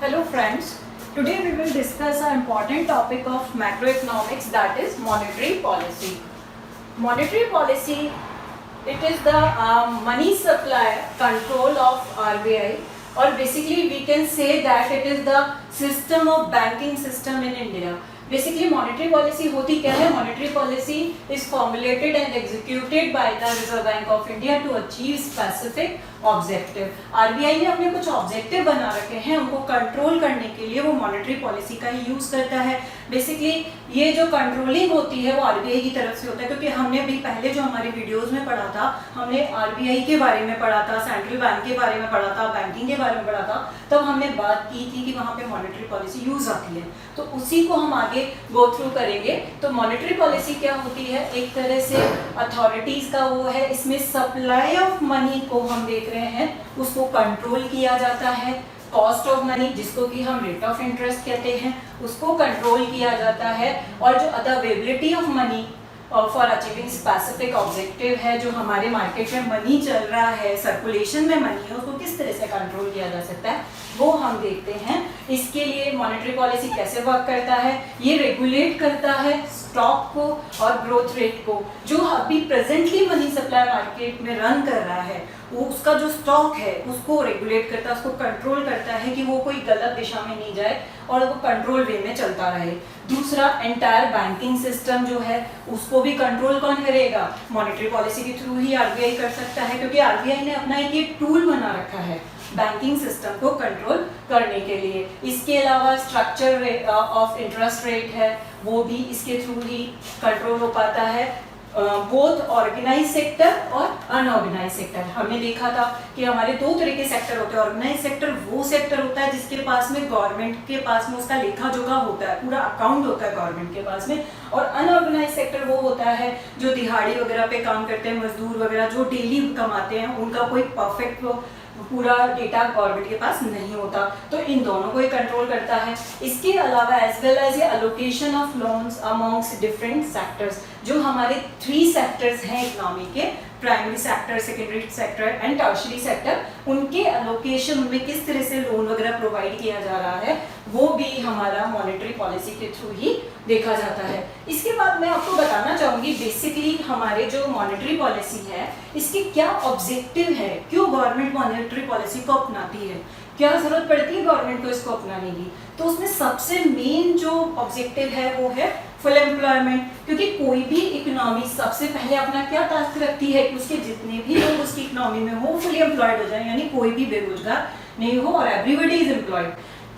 Hello friends, today we will discuss an important topic of macroeconomics, that is monetary policy. Monetary policy, it is the money supply control of RBI, or basically we can say that it is the system of banking system in India. Basically monetary policy होती क्या है? Monetary policy is formulated and executed by the Reserve Bank of India to achieve specific objective. RBI ने अपने कुछ objective बना रखे हैं, उनको कंट्रोल करने के लिए वो मॉनेटरी पॉलिसी का ही यूज करता है. बेसिकली ये जो कंट्रोलिंग होती है वो आरबीआई की तरफ से होता है, क्योंकि हमने अभी पहले जो हमारे वीडियोस में पढ़ा था, हमने आरबीआई के बारे में पढ़ा था, सेंट्रल बैंक के बारे में पढ़ा था, बैंकिंग के बारे में पढ़ा था. तब हमने बात की थी कि वहाँ पे मॉनेटरी पॉलिसी यूज आती है, तो उसी को हम आगे गो थ्रू करेंगे. तो मॉनेटरी पॉलिसी क्या होती है? एक तरह से अथॉरिटीज का वो है, इसमें सप्लाई ऑफ मनी को हम देख रहे हैं, उसको कंट्रोल किया जाता है. कॉस्ट ऑफ मनी, जिसको कि हम रेट ऑफ इंटरेस्ट कहते हैं, उसको कंट्रोल किया जाता है. और जो availability of money for achieving specific objective है, जो हमारे मार्केट में मनी चल रहा है, सर्कुलेशन में मनी है, उसको किस तरह से कंट्रोल किया जा सकता है, वो हम देखते हैं. इसके लिए मॉनेटरी पॉलिसी कैसे वर्क करता है? ये रेगुलेट करता है स्टॉक को और ग्रोथ रेट को. जो अभी प्रेजेंटली मनी सप्लाई मार्केट में रन कर रहा है, वो उसका जो स्टॉक है उसको रेगुलेट करता है, उसको कंट्रोल करता है कि वो कोई गलत दिशा में नहीं जाए और वो कंट्रोल वे में चलता रहे. दूसरा, एंटायर बैंकिंग सिस्टम जो है उसको भी कंट्रोल कौन करेगा? मॉनेटरी पॉलिसी के थ्रू ही आरबीआई कर सकता है, क्योंकि आरबीआई ने अपना एक टूल बना रखा है बैंकिंग सिस्टम को कंट्रोल करने के लिए. इसके अलावा स्ट्रक्चर ऑफ इंटरेस्ट रेट है, वो भी इसके थ्रू ही कंट्रोल हो पाता है. बोथ ऑर्गेनाइज सेक्टर और अनऑर्गेनाइज सेक्टर. हमने देखा था कि हमारे दो तरह के सेक्टर होते हैं. ऑर्गेनाइज सेक्टर वो सेक्टर होता है जिसके पास में गवर्नमेंट के पास में उसका लेखा जोखा होता है, पूरा अकाउंट होता है गवर्नमेंट के पास में. और अनऑर्गेनाइज सेक्टर वो होता है जो दिहाड़ी वगैरह पे काम करते हैं, मजदूर वगैरह जो डेली कमाते हैं, उनका कोई परफेक्ट पूरा डेटा गवर्नमेंट के पास नहीं होता. तो इन दोनों को ही कंट्रोल करता है. इसके अलावा एज वेल एज ये allocation of loans amongst different sectors, जो हमारे 3 सेक्टर्स हैं इकोनॉमी के, primary sector, secondary sector and tertiary sector, उनके अलोकेशन में किस तरह से लोन वगैरह प्रोवाइड किया जा रहा है, वो भी हमारा मॉनेटरी पॉलिसी के थ्रू ही देखा जाता है. इसके बाद मैं आपको बताना चाहूँगी बेसिकली हमारे जो मॉनेटरी पॉलिसी है इसके क्या ऑब्जेक्टिव है, क्यों गवर्नमेंट मॉनेटरी पॉलिसी को अपनाती है, क्या जरूरत पड़ती है गवर्नमेंट को इसको अपनाने की. तो उसमें सबसे मेन जो ऑब्जेक्टिव है वो है फुल एम्प्लॉयमेंट, क्योंकि कोई भी इकोनॉमी सबसे पहले अपना क्या टास्क रखती है कि उसके जितने भी लोग उसकी इकोनॉमी में हो फुली एम्प्लॉयड हो जाए, यानी कोई भी बेरोजगार नहीं हो और everybody is employed.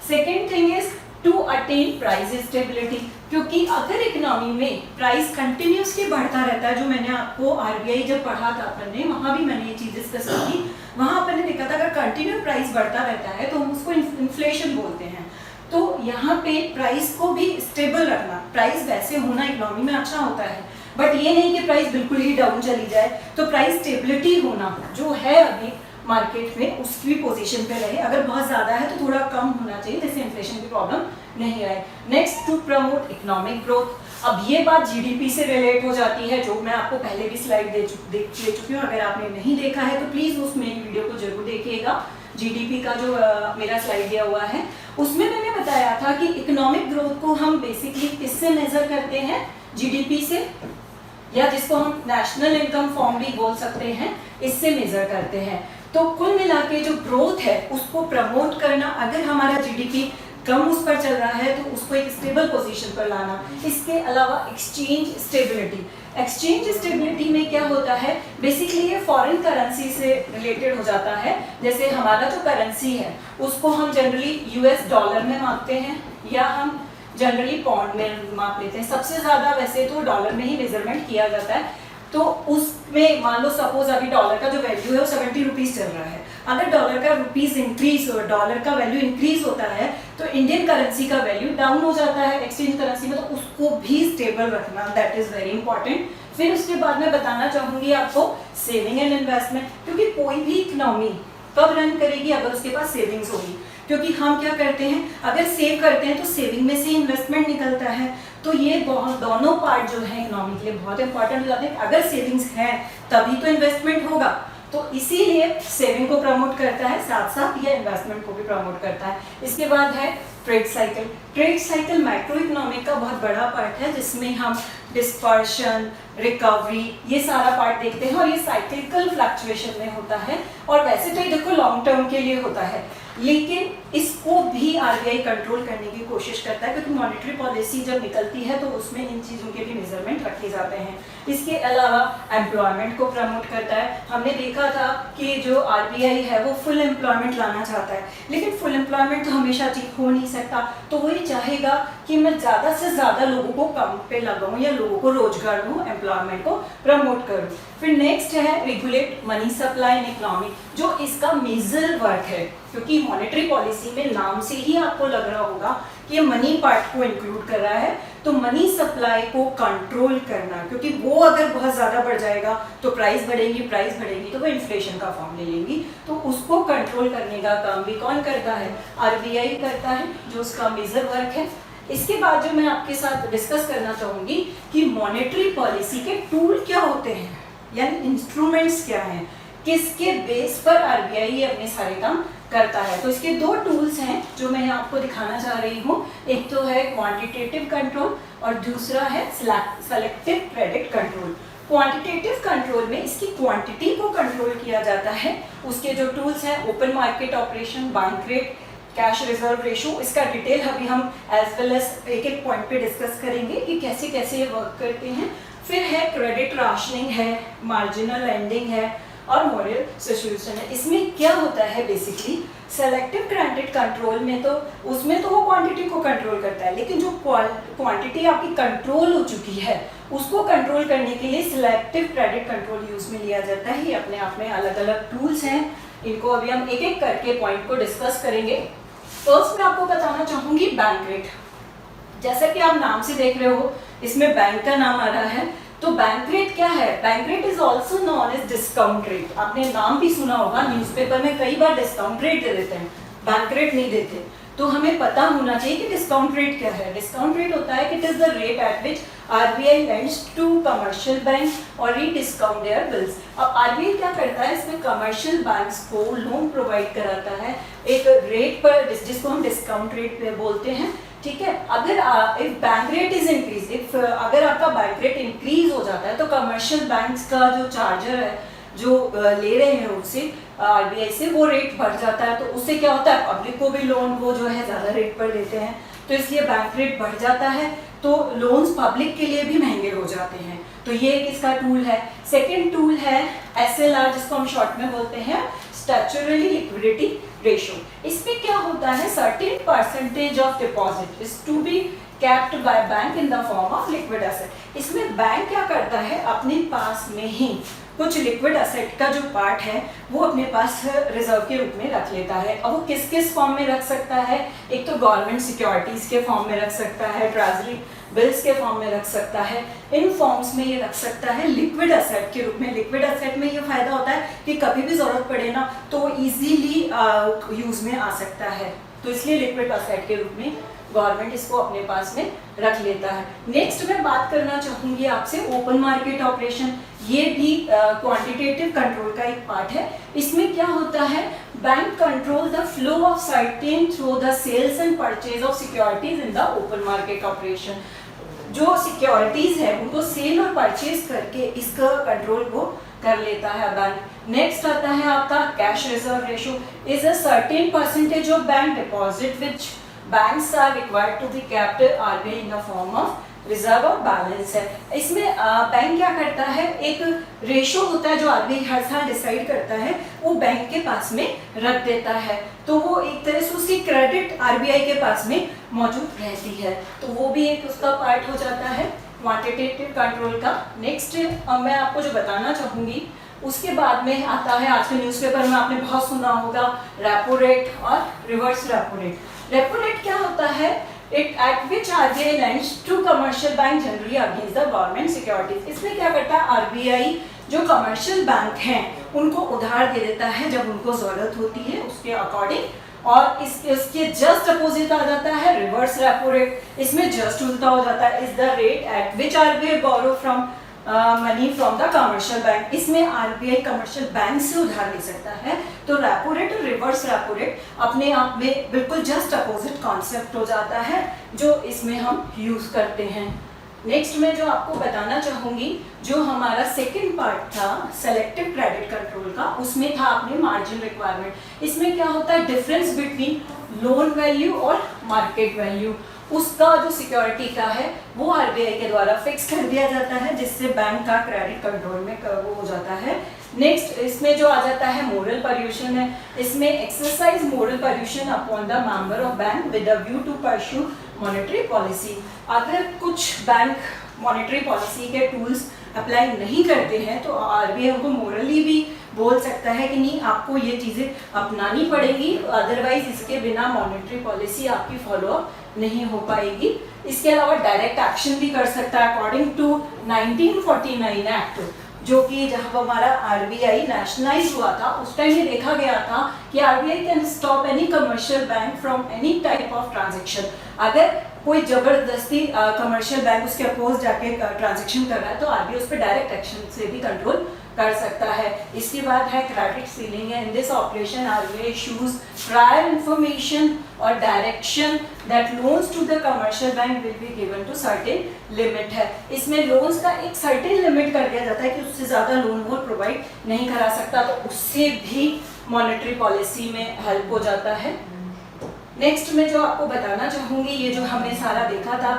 Second thing is to attain price stability, क्योंकि अगर इकोनॉमी में प्राइस कंटिन्यूसली बढ़ता रहता है, जो मैंने आपको आरबीआई जब पढ़ा था अपन ने, वहाँ भी मैंने ये चीज डिस्कस की. वहाँ अपन ने देखा था अगर कंटिन्यू प्राइस बढ़ता रहता है तो हम उसको इन्फ्लेशन बोलते हैं. तो यहाँ पे प्राइस को भी स्टेबल रखना, प्राइस वैसे होना इकोनॉमी में अच्छा होता है, बट ये नहीं कि प्राइस बिल्कुल ही डाउन चली जाए. तो प्राइस स्टेबिलिटी होना जो है अभी मार्केट में उसकी पोजीशन पे रहे. अगर बहुत ज़्यादा है तो थोड़ा कम होना चाहिए, जैसे इन्फ्लेशन की प्रॉब्लम नहीं आए. Next, to promote economic growth. अब ये बात जीडीपी से रिलेट हो जाती है, जो मैं आपको पहले भी स्लाइड दे चुकी हूँ. अगर आपने नहीं देखा है तो प्लीज़ उस मेरी वीडियो को जरूर देखिएगा. जीडीपी का जो मेरा स्लाइड दिया हुआ है उसमें मैंने बताया था कि इकोनॉमिक ग्रोथ को हम बेसिकली किससे मेजर करते हैं? जीडीपी से, या जिसको हम नेशनल इनकम फॉर्म भी बोल सकते हैं, इससे मेजर करते हैं. तो कुल मिला के जो ग्रोथ है उसको प्रमोट करना, अगर हमारा जीडीपी कम उस पर चल रहा है तो उसको एक स्टेबल पोजीशन पर लाना. इसके अलावा एक्सचेंज स्टेबिलिटी. एक्सचेंज स्टेबिलिटी में क्या होता है? बेसिकली ये फॉरेन करेंसी से रिलेटेड हो जाता है. जैसे हमारा जो करेंसी है उसको हम जनरली यूएस डॉलर में मापते हैं या हम जनरली पाउंड में माप लेते हैं. सबसे ज़्यादा वैसे तो डॉलर में ही मेजरमेंट किया जाता है. तो उसमें मान लो सपोज अभी डॉलर का जो वैल्यू है वो 70 रुपीज़ चल रहा है. अगर डॉलर का रुपीज़ इंक्रीज और डॉलर का वैल्यू इंक्रीज होता है तो इंडियन करेंसी का वैल्यू डाउन हो जाता है एक्सचेंज करेंसी में. तो उसको भी स्टेबल रखना, दैट इज़ वेरी इंपॉर्टेंट. फिर उसके बाद मैं बताना चाहूँगी आपको सेविंग एंड इन्वेस्टमेंट, क्योंकि कोई भी इकोनॉमी कब रन करेगी? अगर उसके पास सेविंग्स होगी. क्योंकि हम क्या करते हैं, अगर सेव करते हैं तो सेविंग में से इन्वेस्टमेंट निकलता है. तो ये दोनों पार्ट जो है इकोनॉमी के लिए बहुत इंपॉर्टेंट हो जाते हैं. अगर सेविंग्स है तभी तो इन्वेस्टमेंट होगा. तो इसीलिए सेविंग को प्रमोट करता है, साथ साथ ये इन्वेस्टमेंट को भी प्रमोट करता है। इसके बाद है trade cycle. Trade cycle macro economic का बहुत बड़ा पार्ट है, जिसमें हम डिस्पर्शन, रिकवरी, ये सारा पार्ट देखते हैं, और ये साइक्लिकल फ्लक्चुएशन में होता है। और वैसे तो ये देखो लॉन्ग टर्म के लिए होता है, लेकिन इसको भी आरबीआई कंट्रोल करने की कोशिश करता है, क्योंकि मॉनेटरी पॉलिसी जब निकलती है तो उसमें इन चीज़ों के भी मेजरमेंट रखे जाते हैं। इसके अलावा एम्प्लॉयमेंट को प्रमोट करता है। हमने देखा था कि जो आरबीआई है वो फुल एम्प्लॉयमेंट लाना चाहता है, लेकिन फुल एम्प्लॉयमेंट तो हमेशा ठीक हो नहीं सकता, तो वो ये चाहेगा कि मैं ज़्यादा से ज़्यादा लोगों को काम पे लगाऊं या लोगों को रोजगार दूं, एम्प्लॉयमेंट को प्रमोट करूं। फिर नेक्स्ट है regulate money supply in economy, जो इसका मेजर वर्क है, क्योंकि मॉनेटरी पॉलिसी में नाम से ही आपको लग रहा होगा कि ये मनी पार्ट को इंक्लूड कर रहा है। तो मनी सप्लाई को कंट्रोल करना, क्योंकि वो अगर बहुत ज़्यादा बढ़ जाएगा तो प्राइस बढ़ेगी तो वो इन्फ्लेशन का फॉर्म ले लेंगी, तो उसको कंट्रोल करने का काम भी कौन करता है? आरबीआई करता है, जो उसका मेजर वर्क है। इसके बाद जो मैं आपके साथ डिस्कस करना चाहूँगी कि मॉनेटरी पॉलिसी के टूल क्या होते हैं, यानी इंस्ट्रूमेंट्स क्या हैं, किसके बेस पर आरबीआई अपने सारे काम करता है। तो इसके दो टूल्स हैं जो मैं आपको दिखाना चाह रही हूँ। एक तो है क्वांटिटेटिव कंट्रोल और दूसरा है selective credit control. Quantitative control में इसकी क्वांटिटी को कंट्रोल किया जाता है। उसके जो टूल्स हैं open market operation, bank rate, cash reserve ratio, इसका डिटेल अभी हम एज वेल एज एक एक पॉइंट पे डिस्कस करेंगे कि कैसे कैसे ये वर्क करते हैं। फिर है क्रेडिट राशनिंग है, मार्जिनल लेंडिंग है और मॉरल सिचुएशन है। इसमें क्या होता है बेसिकली, सेलेक्टिव क्रेडिट कंट्रोल में तो उसमें तो वो क्वांटिटी को कंट्रोल करता है, लेकिन जो क्वांटिटी आपकी कंट्रोल हो चुकी है उसको कंट्रोल करने के लिए सिलेक्टिव क्रेडिट कंट्रोल यूज में लिया जाता है। ये अपने आप में अलग अलग टूल्स हैं, इनको अभी हम एक एक करके पॉइंट को डिस्कस करेंगे। फर्स्ट मैं आपको बताना चाहूंगी बैंक रेट। जैसा कि आप नाम से देख रहे हो, इसमें बैंक का नाम आ रहा है, तो बैंक रेट क्या है? Bank rate is also known as discount rate. आपने नाम भी सुना होगा, न्यूज़पेपर में कई बार डिस्काउंट रेट दे देते हैं, बैंक रेट नहीं देते। तो हमें पता होना चाहिए कि डिस्काउंट रेट क्या है। डिस्काउंट रेट होता है कि it is the rate at which RBI lends to commercial bank और री डिस्काउंट देयर बिल्स। अब आरबीआई क्या करता है, इसमें कमर्शियल बैंक्स को लोन प्रोवाइड कराता है एक रेट पर, जिसको हम डिस्काउंट रेट बोलते हैं। ठीक है, अगर if bank rate is increase, अगर आपका बैंक रेट इंक्रीज हो जाता है तो कमर्शियल बैंक्स का जो चार्जर है, जो ले रहे हैं उससे आरबीआई से, वो रेट बढ़ जाता है। तो उससे क्या होता है, पब्लिक को भी लोन वो जो है ज़्यादा रेट पर देते हैं, तो इसलिए बैंक रेट बढ़ जाता है, तो लोन्स पब्लिक के लिए भी महंगे हो जाते हैं। तो ये एक इसका टूल है। सेकेंड टूल है एसएलआर, जिसको हम शॉर्ट में बोलते हैं स्टैट्यूटरी लिक्विडिटी रेशो। इसमें क्या होता है, certain percentage of deposit is to be capped by bank in the form of liquid asset. इसमें बैंक क्या करता है, अपने पास में ही कुछ लिक्विड एसेट का जो पार्ट है वो अपने पास रिजर्व के रूप में रख लेता है। अब वो किस किस फॉर्म में रख सकता है, एक तो गवर्नमेंट सिक्योरिटीज के फॉर्म में रख सकता है, ट्रेजरी बिल्स के फॉर्म में रख सकता है, इन फॉर्म्स में ये रख सकता है लिक्विड एसेट के रूप में। लिक्विड एसेट में ये फायदा होता है कि कभी भी जरूरत पड़े ना तो वो इजीली यूज में आ सकता है, तो इसलिए लिक्विड एसेट के रूप में गवर्नमेंट इसको अपने पास में रख लेता है। नेक्स्ट मैं बात करना चाहूंगी आपसे ओपन मार्केट ऑपरेशन। ये भी क्वांटिटेटिव कंट्रोल का एक पार्ट है। इसमें क्या होता है, bank control the flow of certain through the sales and purchase of securities in the open market operation. जो सिक्योरिटीज है उनको सेल और परचेज करके इसका कंट्रोल को कर लेता है बैंक। नेक्स्ट आता है आपका cash reserve ratio is a certain percentage of bank deposit which banks are required to be kept RBI in the form of reserve और बैलेंस है। इसमें बैंक क्या करता है, एक रेशो होता है जो आरबीआई हर साल डिसाइड करता है, वो बैंक के पास में रख देता है, तो वो एक तरह से उसकी क्रेडिट आरबीआई के पास में मौजूद रहती है, तो वो भी एक उसका पार्ट हो जाता है क्वांटिटेटिव कंट्रोल का। नेक्स्ट मैं आपको जो बताना चाहूँगी उसके बाद में आता है, आज के न्यूज़पेपर में आपने बहुत सुना होगा रेपो रेट और reverse repo rate. Repo rate क्या होता है, it at which RBI lends to commercial bank generally against the government securities. इसमें क्या करता है, आरबीआई जो कमर्शियल बैंक हैं उनको उधार दे देता है जब उनको जरूरत होती है उसके अकॉर्डिंग, और इसके जस्ट अपोजिट आ जाता है रिवर्स रेपो रेट। इसमें जस्ट उल्टा हो जाता है, is the rate at which RBI borrow from money from the commercial bank. इसमें आरबीआई कमर्शियल बैंक से उधार ले सकता है। तो रेपो रेट और रिवर्स रेपो रेट अपने आप में बिल्कुल जस्ट अपोजिट कॉन्सेप्ट हो जाता है जो इसमें हम यूज करते हैं। नेक्स्ट मैं जो आपको बताना चाहूंगी, जो हमारा सेकंड पार्ट था सेलेक्टिव क्रेडिट कंट्रोल का, उसमें था अपने मार्जिन रिक्वायरमेंट। इसमें क्या होता है, डिफरेंस बिटवीन लोन वैल्यू और मार्केट वैल्यू, उसका जो सिक्योरिटी का है वो आरबीआई के द्वारा फिक्स कर दिया जाता है, जिससे बैंक का क्रेडिट कंट्रोल में वो हो जाता है। नेक्स्ट इसमें जो आ जाता है मोरल पर्यूशन है। इसमें exercise moral persuasion upon the member of bank with a view to pursue monetary policy. अगर कुछ बैंक मॉनेटरी पॉलिसी के टूल्स अप्लाई नहीं करते हैं तो आरबीआई उनको मोरली भी बोल सकता है कि नहीं, आपको ये चीज़ें अपनानी पड़ेगी, अदरवाइज इसके बिना मॉनेटरी पॉलिसी आपकी फॉलोअप नहीं हो पाएगी। इसके अलावा डायरेक्ट एक्शन भी कर सकता है अकॉर्डिंग टू 1949 एक्ट, जो कि जब हमारा आरबीआई नेशनलाइज हुआ था उस टाइम ये देखा गया था कि RBI can stop any commercial bank from any type of transaction. अगर कोई जबरदस्ती कमर्शियल बैंक उसके अपोज जाके ट्रांजेक्शन कर रहा है तो आरबीआई उस पर डायरेक्ट एक्शन से भी कंट्रोल कर सकता है। इसके बाद है क्रेडिट सीलिंग है। In this operation RBI issues prior information और direction that loans to the commercial bank will be given to certain limit है। इसमें लोन्स का एक सर्टेन लिमिट कर दिया जाता है कि उससे ज़्यादा लोन वो प्रोवाइड नहीं करा सकता, तो उससे भी मॉनेटरी पॉलिसी में हेल्प हो जाता है। नेक्स्ट मैं जो आपको बताना चाहूँगी, ये जो हमने सारा देखा था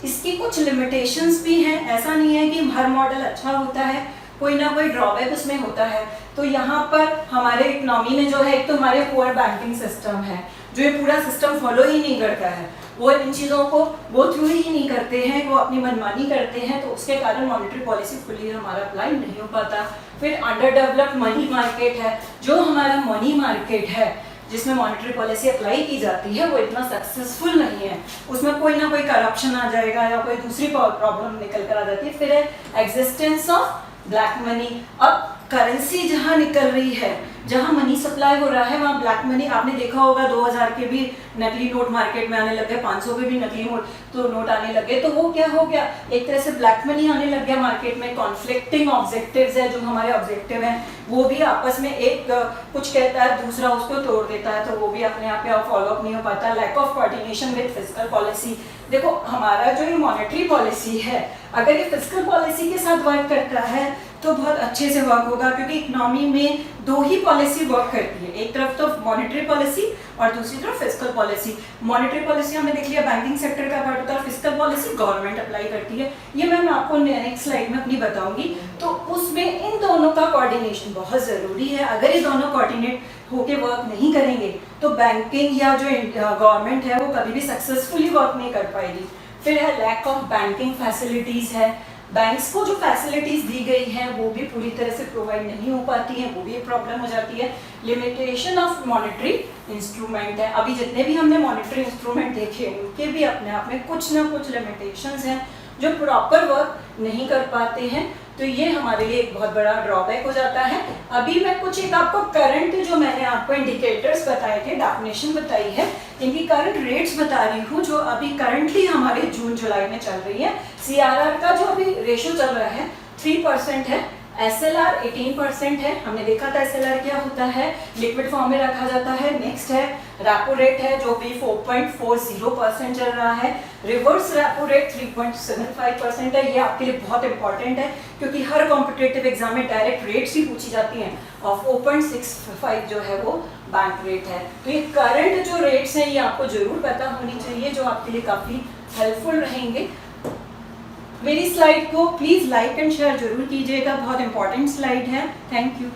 इसकी कुछ लिमिटेशंस भी हैं। ऐसा नहीं है कि हर मॉडल अच्छा होता है, कोई ना कोई ड्रॉबैक उसमें होता है। तो यहाँ पर हमारे इकोनॉमी में जो है, एक तो हमारे पुअर बैंकिंग सिस्टम है जो ये पूरा सिस्टम फॉलो ही नहीं करता है, वो इन चीज़ों को गो थ्रू ही नहीं करते हैं, वो अपनी मनमानी करते हैं, तो उसके कारण मॉनेटरी पॉलिसी फुली हमारा अप्लाई नहीं हो पाता। फिर अंडर डेवलप्ड मनी मार्केट है। जो हमारा मनी मार्केट है जिसमें मॉनेटरी पॉलिसी अप्लाई की जाती है वो इतना सक्सेसफुल नहीं है, उसमें कोई ना कोई करप्शन आ जाएगा या कोई दूसरी प्रॉब्लम निकल कर आ जाती है। फिर है एग्जिस्टेंस ऑफ ब्लैक मनी। अब करेंसी जहाँ निकल रही है, जहाँ मनी सप्लाई हो रहा है वहाँ ब्लैक मनी, आपने देखा होगा 2000 के भी नकली नोट मार्केट में आने लगे, 500 के भी नकली नोट आने लगे, तो वो क्या हो गया, एक तरह से ब्लैक मनी आने लग गया मार्केट में। कॉन्फ्लिक्टिंग ऑब्जेक्टिव्स है, जो हमारे ऑब्जेक्टिव हैं वो भी आपस में एक कुछ कहता है दूसरा उसको तोड़ देता है, तो वो भी अपने आप पे फॉलोअप नहीं हो पाता। Lack of coordination with fiscal policy. देखो हमारा जो ये मॉनेटरी पॉलिसी है, अगर ये फिस्कल पॉलिसी के साथ वर्क करता है तो बहुत अच्छे से वर्क होगा, क्योंकि इकोनॉमी में दो ही पॉलिसी वर्क करती है, एक तरफ तो मॉनेटरी पॉलिसी और दूसरी तरफ फिस्कल पॉलिसी। मॉनेटरी पॉलिसी हमने देख लिया बैंकिंग सेक्टर का पार्ट होता है, फिस्कल पॉलिसी गवर्नमेंट अप्लाई करती है। ये मैं आपको नेक्स्ट स्लाइड में अपनी बताऊंगी। तो उसमें इन दोनों का कोऑर्डिनेशन बहुत ज़रूरी है। अगर ये दोनों कोऑर्डिनेट होके वर्क नहीं करेंगे तो बैंकिंग या जो गवर्नमेंट है वो कभी भी सक्सेसफुली वर्क नहीं कर पाएगी। फिर है लैक ऑफ बैंकिंग फैसिलिटीज़ है। बैंक्स को जो फैसिलिटीज दी गई हैं वो भी पूरी तरह से प्रोवाइड नहीं हो पाती हैं, वो भी एक प्रॉब्लम हो जाती है। लिमिटेशन ऑफ मॉनेटरी इंस्ट्रूमेंट है। अभी जितने भी हमने मॉनेटरी इंस्ट्रूमेंट देखे उनके भी अपने आप में कुछ ना कुछ लिमिटेशंस हैं जो प्रॉपर वर्क नहीं कर पाते हैं, तो ये हमारे लिए एक बहुत बड़ा ड्रॉबैक हो जाता है। अभी मैं कुछ एक आपको करंट जो मैंने आपको इंडिकेटर्स बताए थे, डेफिनेशन बताई है, इनकी करंट रेट्स बता रही हूँ जो अभी करंटली हमारे जून जुलाई में चल रही है। सीआरआर का जो अभी रेशो चल रहा है 3% है, एसएलआर 18% है। हमने देखा था एसएलआर क्या होता है, लिक्विड फॉर्म में रखा जाता है। नेक्स्ट है रेपो रेट है जो भी 4.40% चल रहा है। रिवर्स रेपो रेट 3.75% है। ये आपके लिए बहुत इंपॉर्टेंट है क्योंकि हर कॉम्पिटिटिव एग्जाम में डायरेक्ट रेट्स ही पूछी जाती हैं और 4.65 जो है वो बैंक रेट है। तो ये करंट जो रेट्स हैं ये आपको जरूर पता होनी चाहिए, जो आपके लिए काफ़ी हेल्पफुल रहेंगे। मेरी स्लाइड को प्लीज़ लाइक एंड शेयर जरूर कीजिएगा, बहुत इंपॉर्टेंट स्लाइड है। Thank you.